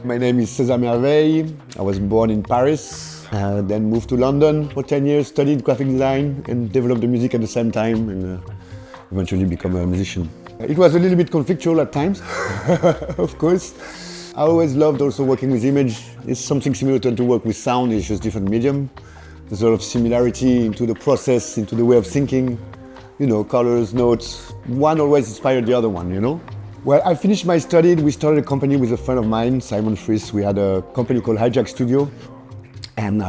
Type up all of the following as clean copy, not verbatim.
My name is Cesar Merveille. I was born in Paris, then moved to London for 10 years, studied graphic design and developed the music at the same time, and eventually become a musician. It was a little bit conflictual at times, of course. I always loved also working with image. It's something similar to work with sound, it's just different medium. There's a lot of similarity into the process, into the way of thinking, you know, colors, notes. One always inspired the other one, you know? Well, I finished my study. We started a company with a friend of mine, Simon Fries. We had a company called Hijack Studio. And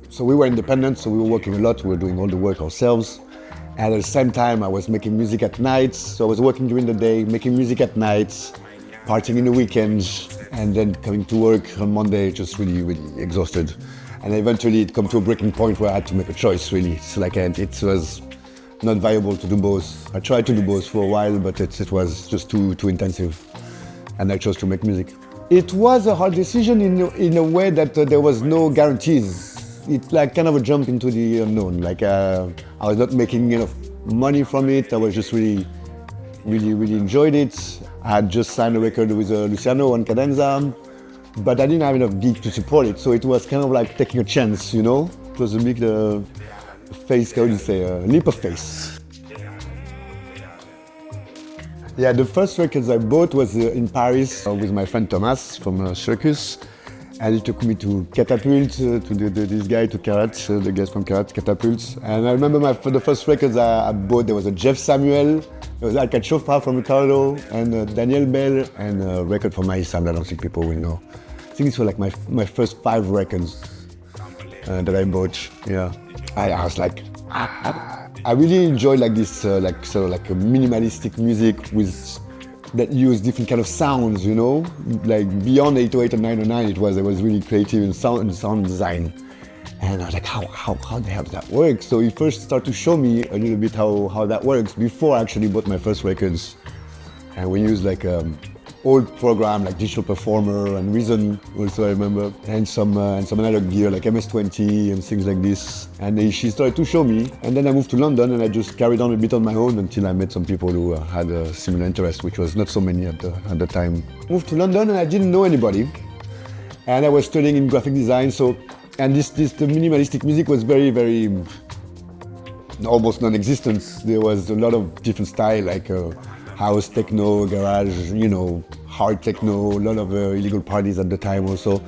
so we were independent, so we were working a lot. We were doing all the work ourselves. And at the same time, I was making music at night. So I was working during the day, making music at night, partying in the weekends, and then coming to work on Monday, just really, really exhausted. And eventually it came to a breaking point where I had to make a choice, really. So like it was not viable to do both. I tried to do both for a while, but it was just too intensive. And I chose to make music. It was a hard decision in a way that there was no guarantees. It's like kind of a jump into the unknown. Like I was not making enough money from it. I was just really enjoyed it. I had just signed a record with Luciano on Cadenza, but I didn't have enough gig to support it. So it was kind of like taking a chance, you know? It was a big face, how do you say, a leap of faith. Yeah, the first records I bought was in Paris with my friend Thomas from Circus. And he took me to Catapult, to this guy, to Karat, the guys from Karat, Catapult. And I remember the first records I bought, there was a Jeff Samuel, there was Alcachofa from Ricardo, and Daniel Bell, and a record from my sound I don't think people will know. I think these were like my first 5 records that I bought, yeah. I was like, I really enjoyed like this, like sort of like a minimalistic music that used different kind of sounds, you know, like beyond 808 and 909. It was really creative in sound design, and I was like, how the hell does that work? So he first started to show me a little bit how that works before I actually bought my first records, and we used like old program like Digital Performer and Reason also I remember, and some analog gear like MS-20 and things like this. And she started to show me, and then I moved to London and I just carried on a bit on my own until I met some people who had a similar interest, which was not so many at the time. Moved to London and I didn't know anybody, and I was studying in graphic design. So, and the minimalistic music was very almost non-existent. There was a lot of different style like house, techno, garage, you know, hard techno, a lot of illegal parties at the time also,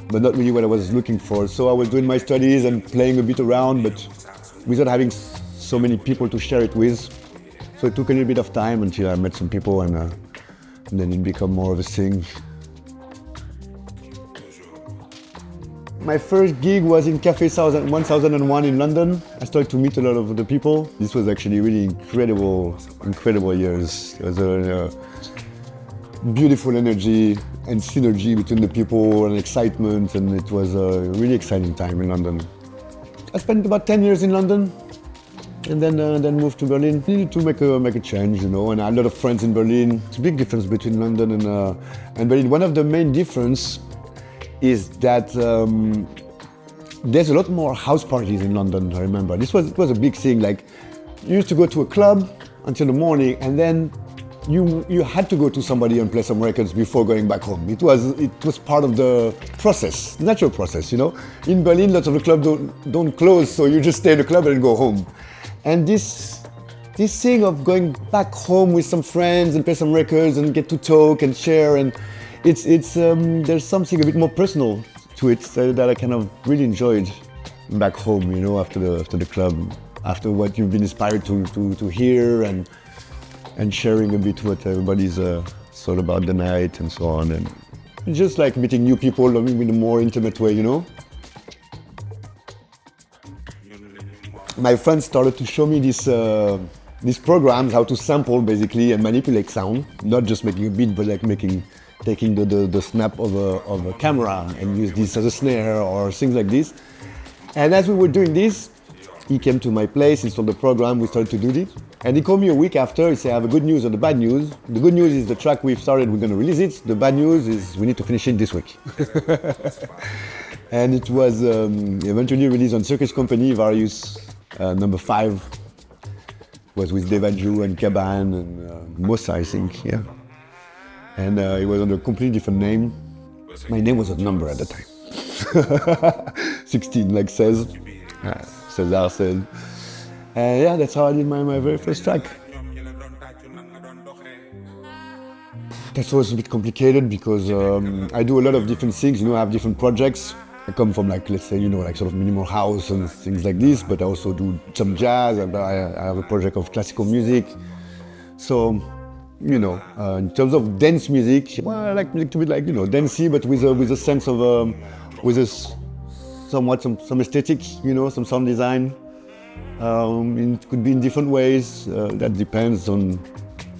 but not really what I was looking for. So I was doing my studies and playing a bit around, but without having so many people to share it with. So it took a little bit of time until I met some people, and then it became more of a thing. My first gig was in Cafe 1001 in London. I started to meet a lot of the people. This was actually really incredible years. There was a beautiful energy and synergy between the people and excitement, and it was a really exciting time in London. I spent about 10 years in London, and then moved to Berlin. Needed to make a change, you know, and I had a lot of friends in Berlin. It's a big difference between London and Berlin. One of the main differences is that there's a lot more house parties in London, I remember. It was a big thing. Like, you used to go to a club until the morning, and then you had to go to somebody and play some records before going back home. It was part of the process, natural process, you know. In Berlin, lots of the clubs don't close, so you just stay in the club and go home. And this thing of going back home with some friends and play some records and get to talk and share, and there's something a bit more personal to it that I kind of really enjoyed back home, you know, after the club, after what you've been inspired to hear, and sharing a bit what everybody's thought about the night and so on, and just like meeting new people in a more intimate way, you know. My friends started to show me these programs, how to sample basically and manipulate sound, not just making a beat, but like taking the snap of a camera and use this as a snare or things like this. And as we were doing this, he came to my place, installed the program, we started to do this. And he called me a week after, he said, I have a good news and the bad news. The good news is the track we've started, we're going to release it. The bad news is we need to finish it this week. And it was eventually released on Circus Company, Various number 5. Was with Devaju and Caban and Mosa, I think, yeah. And it was under a completely different name. My name was a number at the time. 16, like Cesar said. And yeah, that's how I did my very first track. That's always a bit complicated because I do a lot of different things, I have different projects. I come from let's say, sort of minimal house and things like this, but I also do some jazz, and I have a project of classical music. So, in terms of dance music, well, I like music to be dancey, but with a sense of, somewhat some aesthetic, some sound design. It could be in different ways. That depends on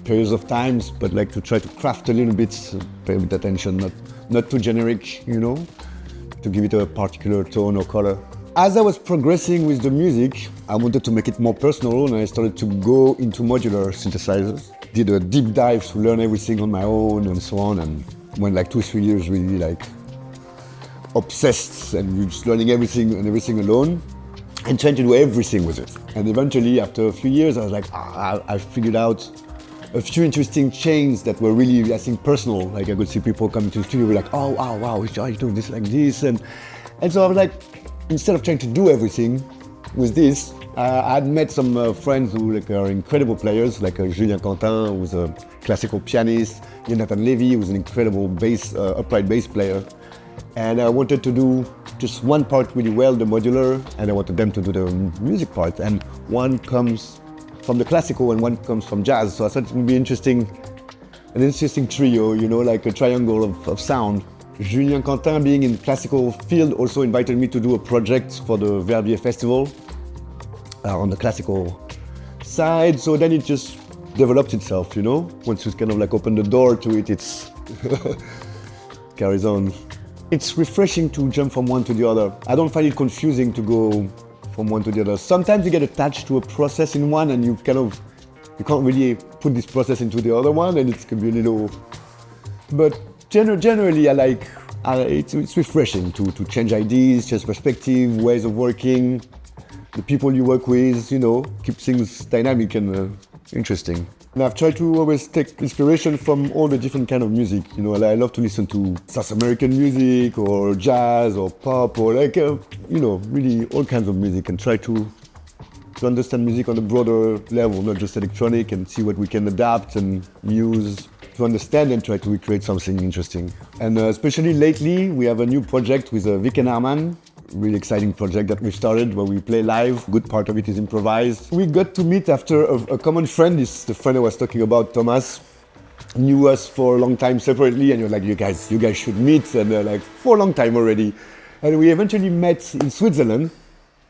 periods of times, but like to try to craft a little bit, pay a bit attention, not too generic, to give it a particular tone or color. As I was progressing with the music, I wanted to make it more personal, and I started to go into modular synthesizers. Did a deep dive to learn everything on my own and so on, and went 2-3 years really obsessed and just learning everything alone, and trying to do everything with it. And eventually, after a few years, I was like, I figured out a few interesting chains that were really, I think, personal. I could see people coming to the studio, like, oh, wow, you're doing this like this. And so I was like, instead of trying to do everything with this, I had met some friends who are incredible players, like Julien Quentin, who's a classical pianist, Jonathan Levy, who's an incredible upright bass player. And I wanted to do just one part really well, the modular, and I wanted them to do the music part. And one comes from the classical and one comes from jazz. So I thought it would be an interesting trio, like a triangle of sound. Julien Quentin, being in the classical field, also invited me to do a project for the Verbier Festival on the classical side. So then it just developed itself, Once you kind of open the door to it, it's carries on. It's refreshing to jump from one to the other. I don't find it confusing to go from one to the other. Sometimes you get attached to a process in one and you can't really put this process into the other one, and it can be a little, but generally it's refreshing to change ideas, change perspective, ways of working, the people you work with, keep things dynamic and interesting. And I've tried to always take inspiration from all the different kind of music. I love to listen to South American music or jazz or pop or really all kinds of music, and try to understand music on a broader level, not just electronic, and see what we can adapt and use to understand and try to recreate something interesting. And especially lately, we have a new project with Viken Arman. Really exciting project that we started where we play live. Good part of it is improvised. We got to meet after a common friend. It's the friend I was talking about, Thomas. Knew us for a long time separately, and you're like, you guys should meet, and for a long time already. And we eventually met in Switzerland,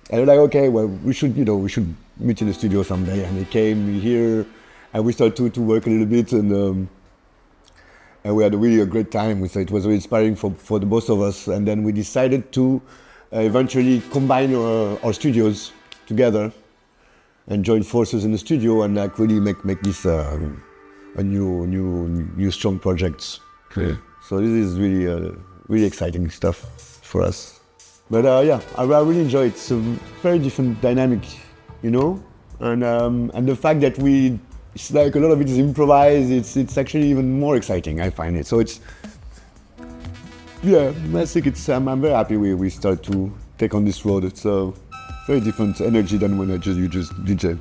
and we're like, okay, well, we should meet in the studio someday. And he came here, and we started to work a little bit, and we had a great time. It was really inspiring for the both of us, and then we decided to eventually combine our studios together and join forces in the studio and really make this a new strong project. Okay. So this is really exciting stuff for us. But I really enjoy it. It's a very different dynamic, and the fact that it's a lot of it is improvised. It's actually even more exciting, I find it. So it's. Yeah, I think I'm very happy we start to take on this road. It's a very different energy than when you just DJ.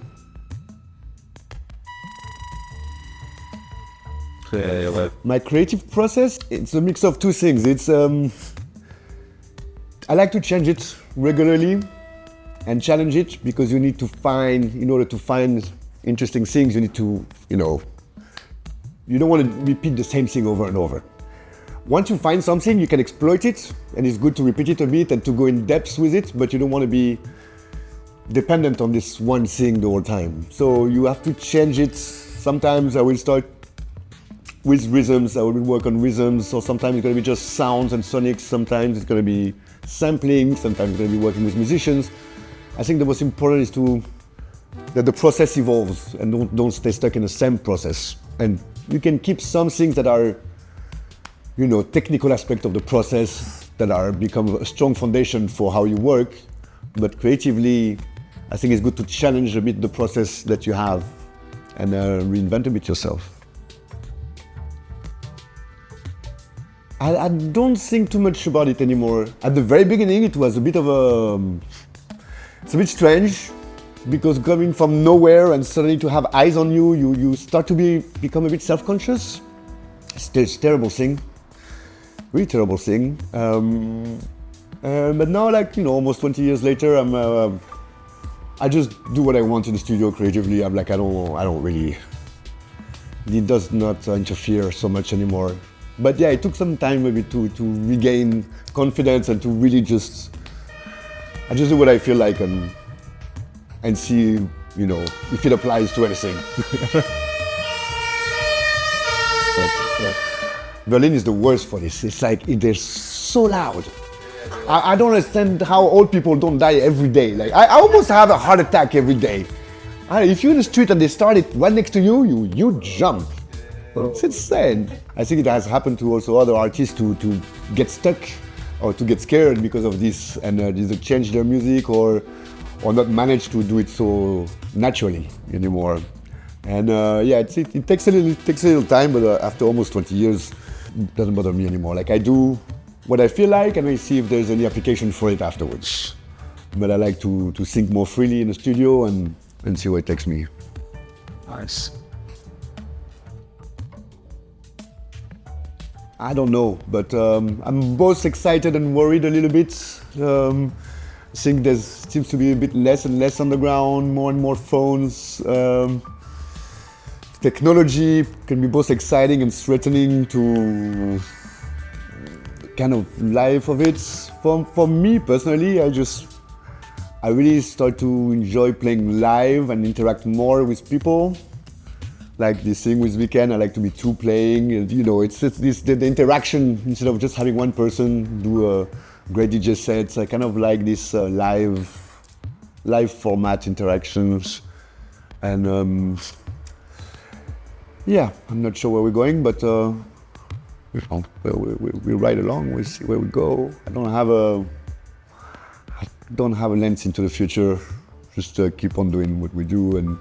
My creative process, it's a mix of two things. It's I like to change it regularly and challenge it, because you need to in order to find interesting things, you need to, you don't want to repeat the same thing over and over. Once you find something, you can exploit it, and it's good to repeat it a bit and to go in depth with it, but you don't want to be dependent on this one thing the whole time. So you have to change it. Sometimes I will start with rhythms, I will work on rhythms, or sometimes it's going to be just sounds and sonics, sometimes it's going to be sampling, sometimes it's going to be working with musicians. I think the most important is that the process evolves and don't stay stuck in the same process. And you can keep some things that are technical aspect of the process that become a strong foundation for how you work, but creatively, I think it's good to challenge a bit the process that you have and reinvent a bit yourself. I don't think too much about it anymore. At the very beginning, it was a bit of it's a bit strange, because coming from nowhere and suddenly to have eyes on you, you start to become a bit self-conscious. It's a terrible thing, really terrible thing. But now, like, almost 20 years later, I just do what I want in the studio creatively. I'm like, I don't really, it does not interfere so much anymore. But yeah, it took some time maybe to regain confidence and to really I just do what I feel like and see, if it applies to anything. Berlin is the worst for this. It's like, they're so loud. I don't understand how old people don't die every day. Like, I almost have a heart attack every day. If you're in the street and they start it right next to you, you jump. It's insane. I think it has happened to also other artists to get stuck or to get scared because of this and either change their music or not manage to do it so naturally anymore. And yeah, it takes a little time, but after almost 20 years, it doesn't bother me anymore. Like, I do what I feel like and I see if there's any application for it afterwards. But I like to think more freely in the studio and see where it takes me. Nice. I don't know, but I'm both excited and worried a little bit. I think there seems to be a bit less and less underground, more and more phones. Technology can be both exciting and threatening to kind of life of it. For me personally, I really start to enjoy playing live and interact more with people. Like this thing with Viken, I like to be two playing. It's the interaction instead of just having one person do a great DJ sets. I kind of like this live format interactions. And yeah, I'm not sure where we're going, but we ride along. We'll see where we go. I don't have a lens into the future. Just keep on doing what we do and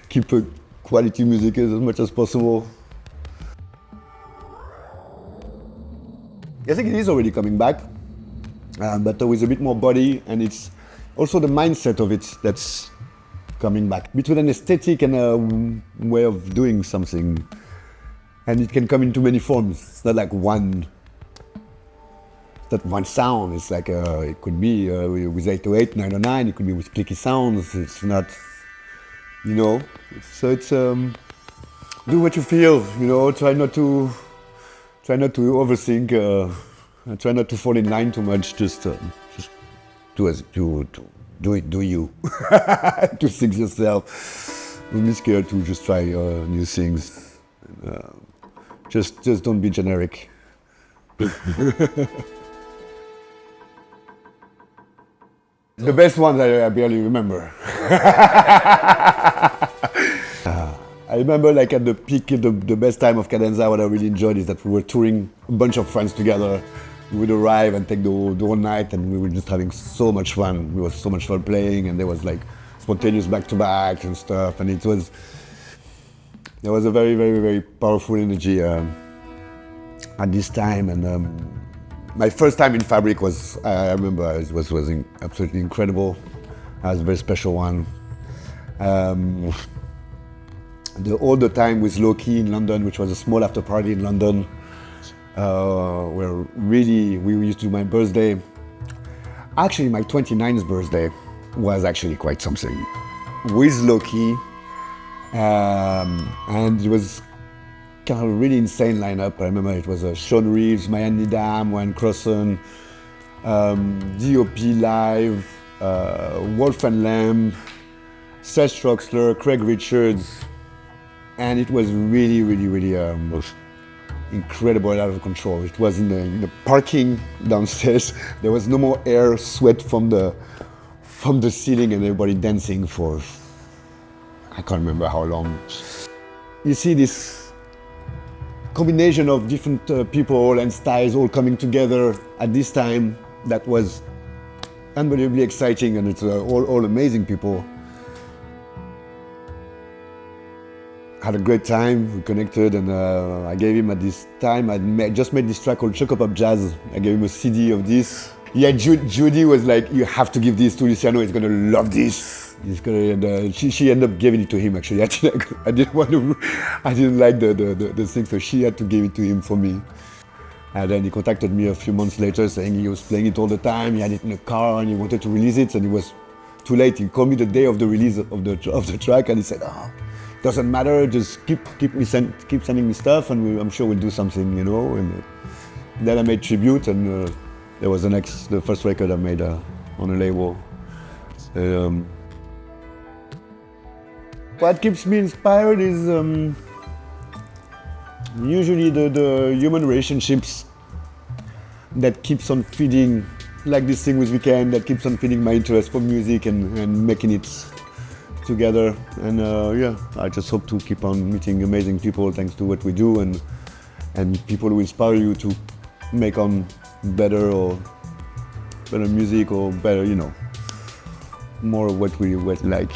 keep quality music as much as possible. I think it is already coming back, but with a bit more body, and it's also the mindset of it that's coming back. Between an aesthetic and a way of doing something, and it can come into many forms. It's not like one sound. It's like it could be with 808, 909. It could be with clicky sounds. It's not. So it's do what you feel, try not to overthink, try not to fall in line too much, just do you, do things yourself. Don't be scared to just try new things, just don't be generic. The best ones I barely remember. I remember, like, at the peak, the best time of Cadenza, what I really enjoyed is that we were touring a bunch of friends together. We would arrive and take the whole night, and we were just having so much fun. It was so much fun playing, and there was like spontaneous back-to-back and stuff, and there was a very, very, very powerful energy at this time. And my first time in Fabric I remember, it was absolutely incredible. It was a very special one. All the time with Loki in London, which was a small after party in London, where really we used to do my birthday. Actually, my 29th birthday was actually quite something with Loki, and it was kind of a really insane lineup. I remember it was Sean Reeves, Mayan Nidam, Wayne Crossan, DOP Live, Wolf and Lamb, Seth Troxler, Craig Richards, and it was really, really, really incredible and out of control. It was in the parking downstairs. There was no more air, sweat from the ceiling, and everybody dancing for I can't remember how long. You see this combination of different people and styles all coming together at this time that was unbelievably exciting, and it's all amazing people. had a great time. We connected, and I gave him at this time. Just made this track called Choco Pop Jazz. I gave him a CD of this. Yeah, Judy was like, "You have to give this to Luciano. He's gonna love this." He's gonna. And she ended up giving it to him. Actually, I didn't want to. I didn't like the thing, so she had to give it to him for me. And then he contacted me a few months later, saying he was playing it all the time. He had it in a car, and he wanted to release it, and it was too late. He called me the day of the release of the track, and he said, "Oh, doesn't matter. Just keep sending me stuff, and I'm sure we'll do something, you know." And then I made Tribute, and that was the first record I made on a label. What keeps me inspired is usually the human relationships that keeps on feeding, like this thing with Viken, that keeps on feeding my interest for music and making it together. And yeah, I just hope to keep on meeting amazing people thanks to what we do, and people who inspire you to make on better music, or better, you know, more of what we like.